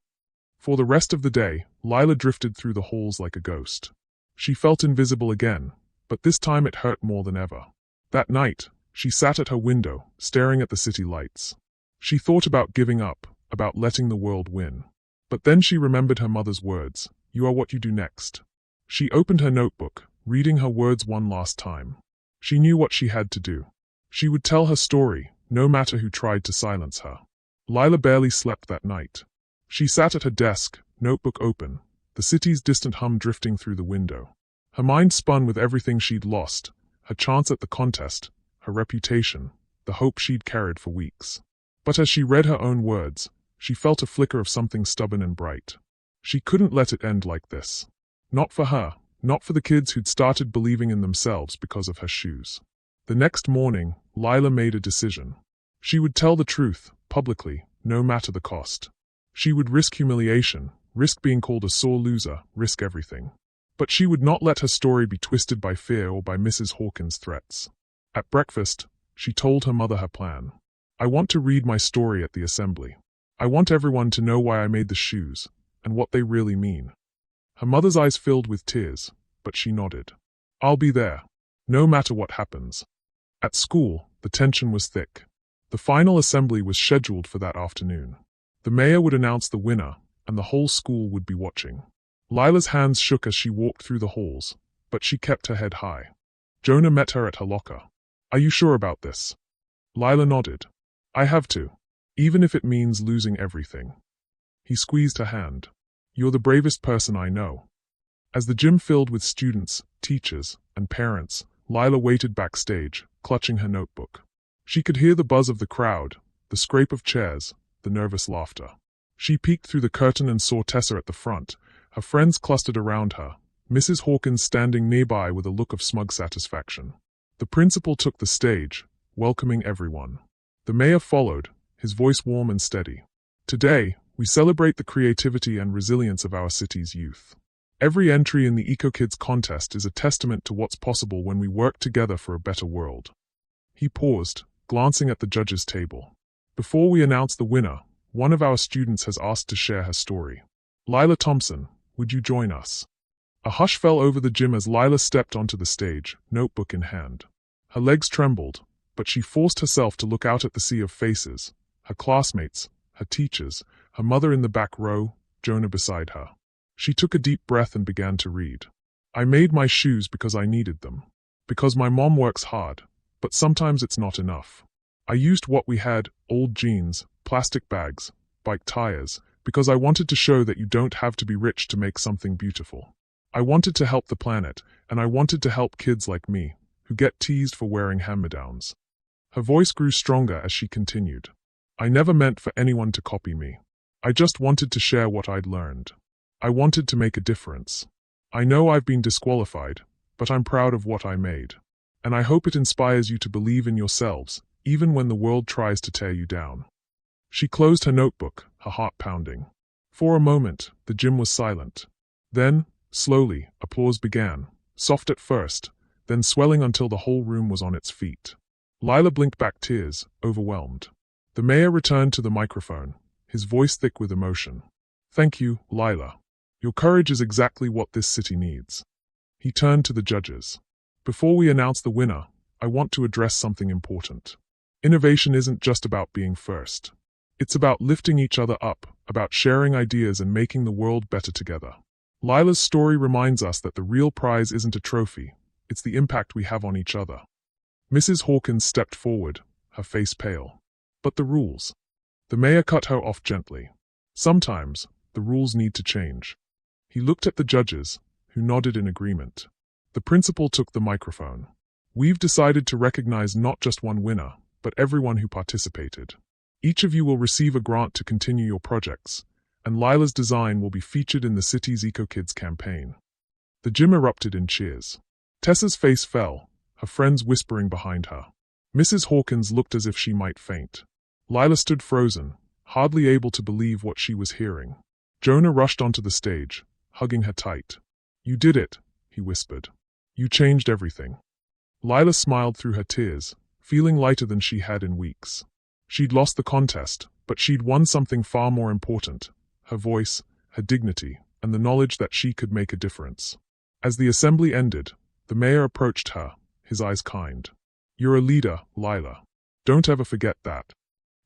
For the rest of the day, Lila drifted through the halls like a ghost. She felt invisible again, but this time it hurt more than ever. That night, she sat at her window, staring at the city lights. She thought about giving up, about letting the world win. But then she remembered her mother's words, "You are what you do next." She opened her notebook, reading her words one last time. She knew what she had to do. She would tell her story, no matter who tried to silence her. Lila barely slept that night. She sat at her desk, notebook open, the city's distant hum drifting through the window. Her mind spun with everything she'd lost, her chance at the contest, her reputation, the hope she'd carried for weeks. But as she read her own words, she felt a flicker of something stubborn and bright. She couldn't let it end like this. Not for her, not for the kids who'd started believing in themselves because of her shoes. The next morning, Lila made a decision. She would tell the truth, publicly, no matter the cost. She would risk humiliation, risk being called a sore loser, risk everything. But she would not let her story be twisted by fear or by Mrs. Hawkins' threats. At breakfast, she told her mother her plan. I want to read my story at the assembly. I want everyone to know why I made the shoes, and what they really mean. Her mother's eyes filled with tears, but she nodded. I'll be there, no matter what happens. At school, the tension was thick. The final assembly was scheduled for that afternoon. The mayor would announce the winner, and the whole school would be watching. Lila's hands shook as she walked through the halls, but she kept her head high. Jonah met her at her locker. Are you sure about this? Lila nodded. I have to, even if it means losing everything. He squeezed her hand. You're the bravest person I know. As the gym filled with students, teachers, and parents, Lila waited backstage, clutching her notebook. She could hear the buzz of the crowd, the scrape of chairs, the nervous laughter. She peeked through the curtain and saw Tessa at the front, her friends clustered around her, Mrs. Hawkins standing nearby with a look of smug satisfaction. The principal took the stage, welcoming everyone. The mayor followed, his voice warm and steady. Today, we celebrate the creativity and resilience of our city's youth. Every entry in the EcoKids contest is a testament to what's possible when we work together for a better world. He paused, glancing at the judges' table. Before we announce the winner, one of our students has asked to share her story. Lila Thompson, would you join us? A hush fell over the gym as Lila stepped onto the stage, notebook in hand. Her legs trembled, but she forced herself to look out at the sea of faces, her classmates, her teachers, her mother in the back row, Jonah beside her. She took a deep breath and began to read. I made my shoes because I needed them. Because my mom works hard, but sometimes it's not enough. I used what we had, old jeans, plastic bags, bike tires, because I wanted to show that you don't have to be rich to make something beautiful. I wanted to help the planet, and I wanted to help kids like me, who get teased for wearing hand-me-downs. Her voice grew stronger as she continued. I never meant for anyone to copy me. I just wanted to share what I'd learned. I wanted to make a difference. I know I've been disqualified, but I'm proud of what I made. And I hope it inspires you to believe in yourselves, even when the world tries to tear you down. She closed her notebook, her heart pounding. For a moment, the gym was silent. Then, slowly, applause began, soft at first, then swelling until the whole room was on its feet. Lila blinked back tears, overwhelmed. The mayor returned to the microphone, his voice thick with emotion. Thank you, Lila. Your courage is exactly what this city needs. He turned to the judges. Before we announce the winner, I want to address something important. Innovation isn't just about being first. It's about lifting each other up, about sharing ideas and making the world better together. Lila's story reminds us that the real prize isn't a trophy, it's the impact we have on each other. Mrs. Hawkins stepped forward, her face pale. But the rules. The mayor cut her off gently. Sometimes, the rules need to change. He looked at the judges, who nodded in agreement. The principal took the microphone. We've decided to recognize not just one winner, but everyone who participated. Each of you will receive a grant to continue your projects, and Lila's design will be featured in the city's EcoKids campaign. The gym erupted in cheers. Tessa's face fell, her friends whispering behind her. Mrs. Hawkins looked as if she might faint. Lila stood frozen, hardly able to believe what she was hearing. Jonah rushed onto the stage, hugging her tight. "You did it," he whispered. "You changed everything." Lila smiled through her tears, feeling lighter than she had in weeks. She'd lost the contest, but she'd won something far more important: her voice, her dignity, and the knowledge that she could make a difference. As the assembly ended, the mayor approached her, his eyes kind. "You're a leader, Lila. Don't ever forget that."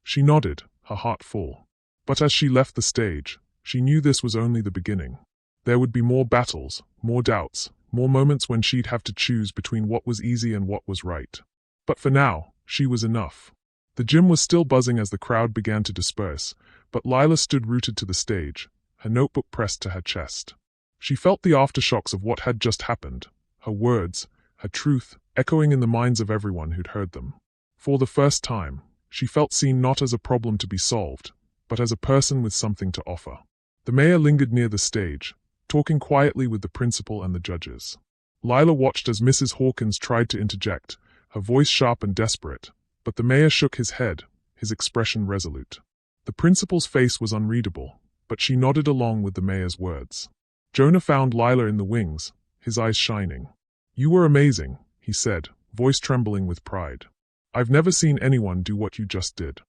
She nodded, her heart full. But as she left the stage, she knew this was only the beginning. There would be more battles, more doubts, more moments when she'd have to choose between what was easy and what was right. But for now, she was enough. The gym was still buzzing as the crowd began to disperse, but Lila stood rooted to the stage, her notebook pressed to her chest. She felt the aftershocks of what had just happened, her words, her truth, echoing in the minds of everyone who'd heard them. For the first time, she felt seen not as a problem to be solved, but as a person with something to offer. The mayor lingered near the stage, talking quietly with the principal and the judges. Lila watched as Mrs. Hawkins tried to interject, her voice sharp and desperate, but the mayor shook his head, his expression resolute. The principal's face was unreadable, but she nodded along with the mayor's words. Jonah found Lila in the wings, his eyes shining. "You were amazing," he said, voice trembling with pride. "I've never seen anyone do what you just did."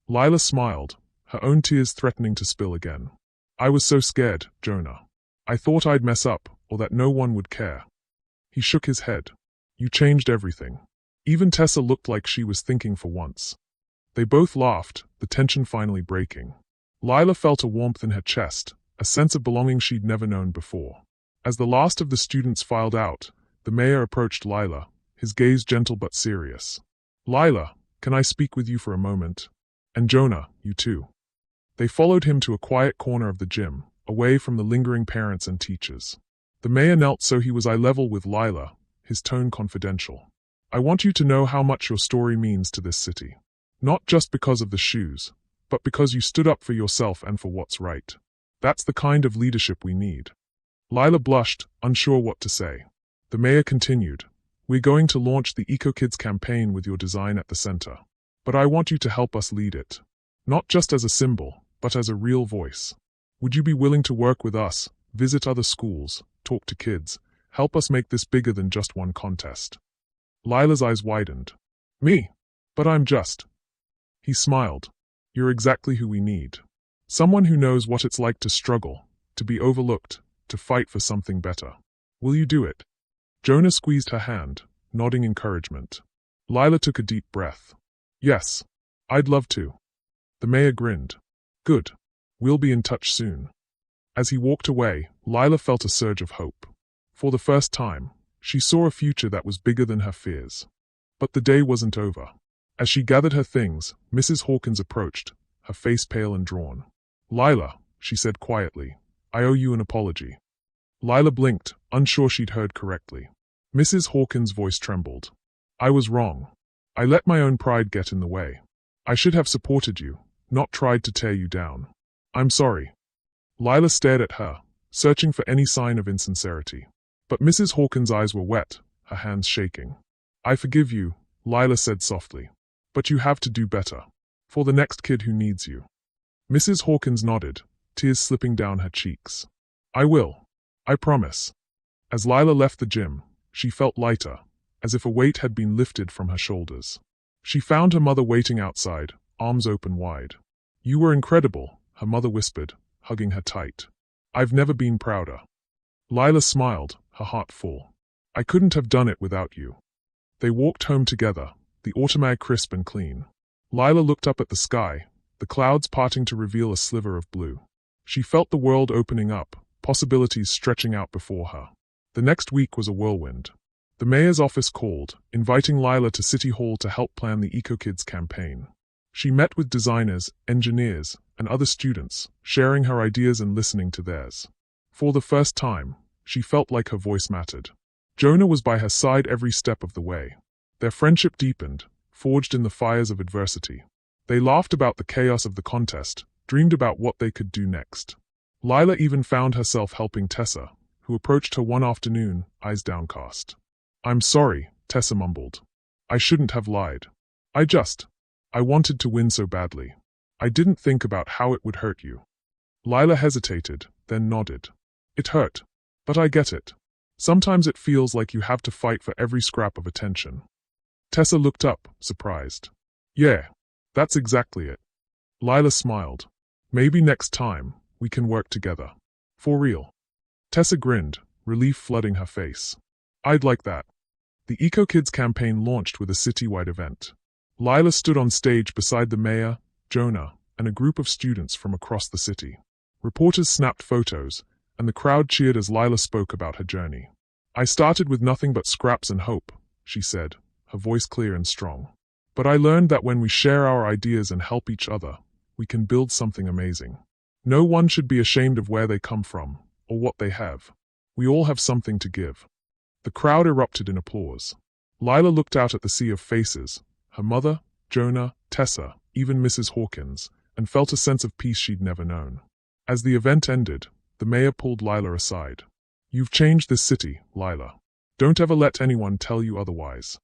Lila smiled, her own tears threatening to spill again. "I was so scared, Jonah. I thought I'd mess up, or that no one would care." He shook his head. "You changed everything." Even Tessa looked like she was thinking for once. They both laughed, the tension finally breaking. Lila felt a warmth in her chest, a sense of belonging she'd never known before. As the last of the students filed out, the mayor approached Lila, his gaze gentle but serious. "Lila, can I speak with you for a moment? And Jonah, you too." They followed him to a quiet corner of the gym, away from the lingering parents and teachers. The mayor knelt so he was eye level with Lila, his tone confidential. "I want you to know how much your story means to this city. Not just because of the shoes, but because you stood up for yourself and for what's right. That's the kind of leadership we need." Lila blushed, unsure what to say. The mayor continued, "We're going to launch the EcoKids campaign with your design at the center. But I want you to help us lead it. Not just as a symbol, but as a real voice. Would you be willing to work with us, visit other schools, talk to kids, help us make this bigger than just one contest?" Lila's eyes widened. "Me? But I'm just..." He smiled. "You're exactly who we need. Someone who knows what it's like to struggle, to be overlooked, to fight for something better. Will you do it?" Jonah squeezed her hand, nodding encouragement. Lila took a deep breath. "Yes, I'd love to." The mayor grinned. "Good. We'll be in touch soon." As he walked away, Lila felt a surge of hope. For the first time, she saw a future that was bigger than her fears. But the day wasn't over. As she gathered her things, Mrs. Hawkins approached, her face pale and drawn. "Lila," she said quietly, "I owe you an apology." Lila blinked, unsure she'd heard correctly. Mrs. Hawkins' voice trembled. "I was wrong. I let my own pride get in the way. I should have supported you, not tried to tear you down. I'm sorry." Lila stared at her, searching for any sign of insincerity. But Mrs. Hawkins' eyes were wet, her hands shaking. "I forgive you," Lila said softly. "But you have to do better. For the next kid who needs you." Mrs. Hawkins nodded, tears slipping down her cheeks. "I will. I promise." As Lila left the gym, she felt lighter, as if a weight had been lifted from her shoulders. She found her mother waiting outside, arms open wide. "You were incredible," her mother whispered, hugging her tight. "I've never been prouder." Lila smiled, her heart full. "I couldn't have done it without you." They walked home together, the autumn air crisp and clean. Lila looked up at the sky, the clouds parting to reveal a sliver of blue. She felt the world opening up, possibilities stretching out before her. The next week was a whirlwind. The mayor's office called, inviting Lila to City Hall to help plan the EcoKids campaign. She met with designers, engineers, and other students, sharing her ideas and listening to theirs. For the first time, she felt like her voice mattered. Jonah was by her side every step of the way. Their friendship deepened, forged in the fires of adversity. They laughed about the chaos of the contest, dreamed about what they could do next. Lila even found herself helping Tessa, who approached her one afternoon, eyes downcast. I'm sorry, Tessa mumbled. I shouldn't have lied. I wanted to win so badly. I didn't think about how it would hurt you. Lila hesitated, then nodded. It hurt. But I get it. Sometimes it feels like you have to fight for every scrap of attention. Tessa looked up, surprised. Yeah, that's exactly it. Lila smiled. Maybe next time, we can work together. For real. Tessa grinned, relief flooding her face. I'd like that. The Eco Kids campaign launched with a citywide event. Lila stood on stage beside the mayor, Jonah, and a group of students from across the city. Reporters snapped photos, and the crowd cheered as Lila spoke about her journey. I started with nothing but scraps and hope, she said, her voice clear and strong. But I learned that when we share our ideas and help each other, we can build something amazing. No one should be ashamed of where they come from, or what they have. We all have something to give. The crowd erupted in applause. Lila looked out at the sea of faces, her mother, Jonah, Tessa, even Mrs. Hawkins, and felt a sense of peace she'd never known. As the event ended, the mayor pulled Lila aside. You've changed this city, Lila. Don't ever let anyone tell you otherwise.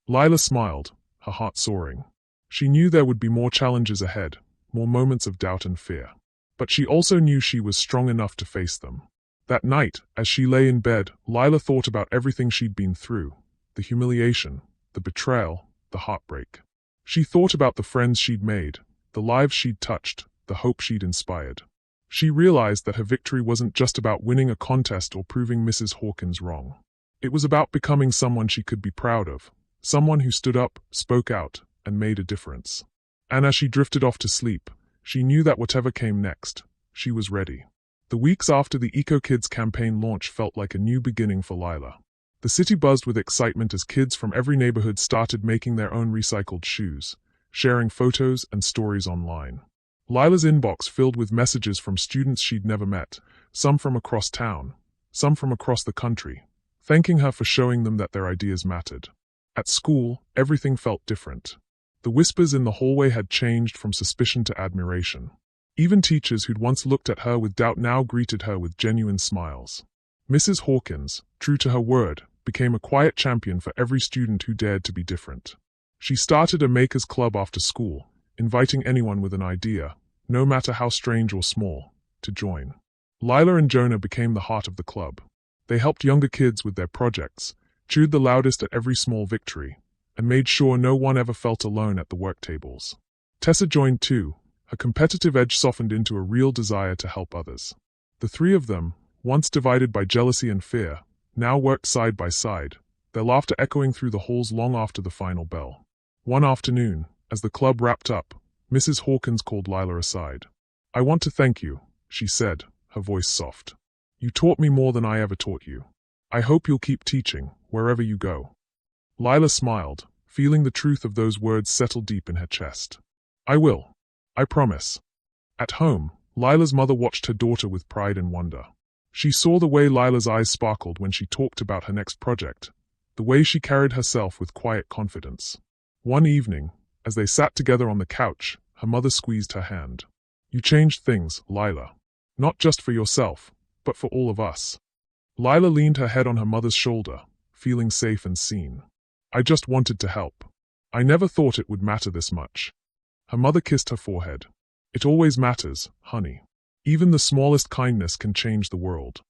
Lila smiled, her heart soaring. She knew there would be more challenges ahead, more moments of doubt and fear. But she also knew she was strong enough to face them. That night, as she lay in bed, Lila thought about everything she'd been through. The humiliation, the betrayal, the heartbreak. She thought about the friends she'd made, the lives she'd touched, the hope she'd inspired. She realized that her victory wasn't just about winning a contest or proving Mrs. Hawkins wrong. It was about becoming someone she could be proud of, someone who stood up, spoke out, and made a difference. And as she drifted off to sleep, she knew that whatever came next, she was ready. The weeks after the Eco Kids campaign launch felt like a new beginning for Lila. The city buzzed with excitement as kids from every neighborhood started making their own recycled shoes, sharing photos and stories online. Lila's inbox filled with messages from students she'd never met, some from across town, some from across the country, thanking her for showing them that their ideas mattered. At school, everything felt different. The whispers in the hallway had changed from suspicion to admiration. Even teachers who'd once looked at her with doubt now greeted her with genuine smiles. Mrs. Hawkins, true to her word, became a quiet champion for every student who dared to be different. She started a makers club after school, inviting anyone with an idea, no matter how strange or small, to join. Lila and Jonah became the heart of the club. They helped younger kids with their projects, cheered the loudest at every small victory, and made sure no one ever felt alone at the work tables. Tessa joined too. Her competitive edge softened into a real desire to help others. The three of them, once divided by jealousy and fear, now worked side by side, their laughter echoing through the halls long after the final bell. One afternoon, as the club wrapped up, Mrs. Hawkins called Lila aside. I want to thank you, she said, her voice soft. You taught me more than I ever taught you. I hope you'll keep teaching, wherever you go. Lila smiled, feeling the truth of those words settle deep in her chest. I will. I promise. At home, Lila's mother watched her daughter with pride and wonder. She saw the way Lila's eyes sparkled when she talked about her next project, the way she carried herself with quiet confidence. One evening, as they sat together on the couch, her mother squeezed her hand. You changed things, Lila. Not just for yourself, but for all of us. Lila leaned her head on her mother's shoulder, feeling safe and seen. I just wanted to help. I never thought it would matter this much. Her mother kissed her forehead. It always matters, honey. Even the smallest kindness can change the world.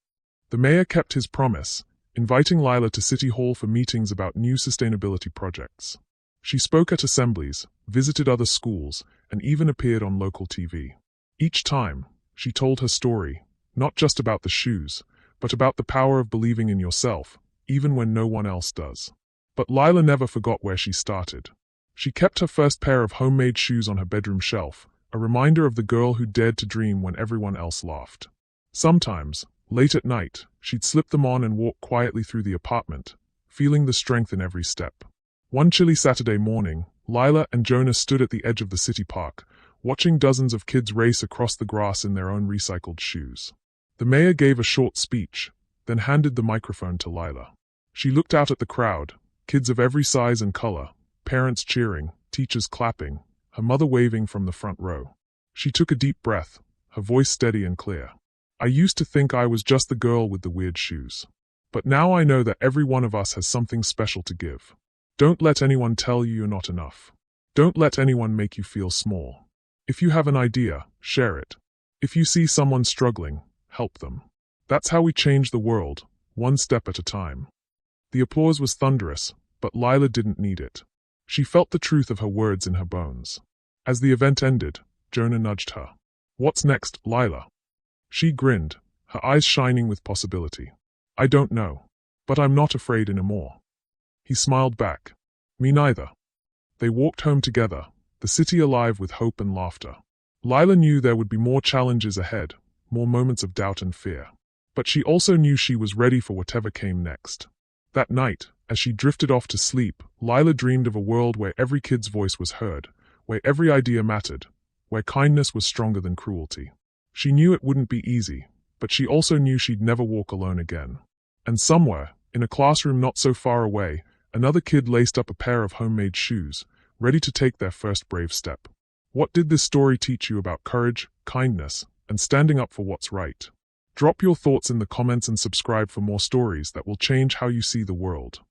The mayor kept his promise, inviting Lila to City Hall for meetings about new sustainability projects. She spoke at assemblies, visited other schools, and even appeared on local TV. Each time, she told her story, not just about the shoes, but about the power of believing in yourself, even when no one else does. But Lila never forgot where she started. She kept her first pair of homemade shoes on her bedroom shelf, a reminder of the girl who dared to dream when everyone else laughed. Sometimes, late at night, she'd slip them on and walk quietly through the apartment, feeling the strength in every step. One chilly Saturday morning, Lila and Jonah stood at the edge of the city park, watching dozens of kids race across the grass in their own recycled shoes. The mayor gave a short speech, then handed the microphone to Lila. She looked out at the crowd, kids of every size and color, parents cheering, teachers clapping, her mother waving from the front row. She took a deep breath, her voice steady and clear. I used to think I was just the girl with the weird shoes. But now I know that every one of us has something special to give. Don't let anyone tell you you're not enough. Don't let anyone make you feel small. If you have an idea, share it. If you see someone struggling, help them. That's how we change the world, one step at a time. The applause was thunderous, but Lila didn't need it. She felt the truth of her words in her bones. As the event ended, Jonah nudged her. "What's next, Lila?" She grinned, her eyes shining with possibility. "I don't know. But I'm not afraid anymore." He smiled back. "Me neither." They walked home together, the city alive with hope and laughter. Lila knew there would be more challenges ahead, more moments of doubt and fear. But she also knew she was ready for whatever came next. That night, as she drifted off to sleep, Lila dreamed of a world where every kid's voice was heard, where every idea mattered, where kindness was stronger than cruelty. She knew it wouldn't be easy, but she also knew she'd never walk alone again. And somewhere, in a classroom not so far away, another kid laced up a pair of homemade shoes, ready to take their first brave step. What did this story teach you about courage, kindness, and standing up for what's right? Drop your thoughts in the comments and subscribe for more stories that will change how you see the world.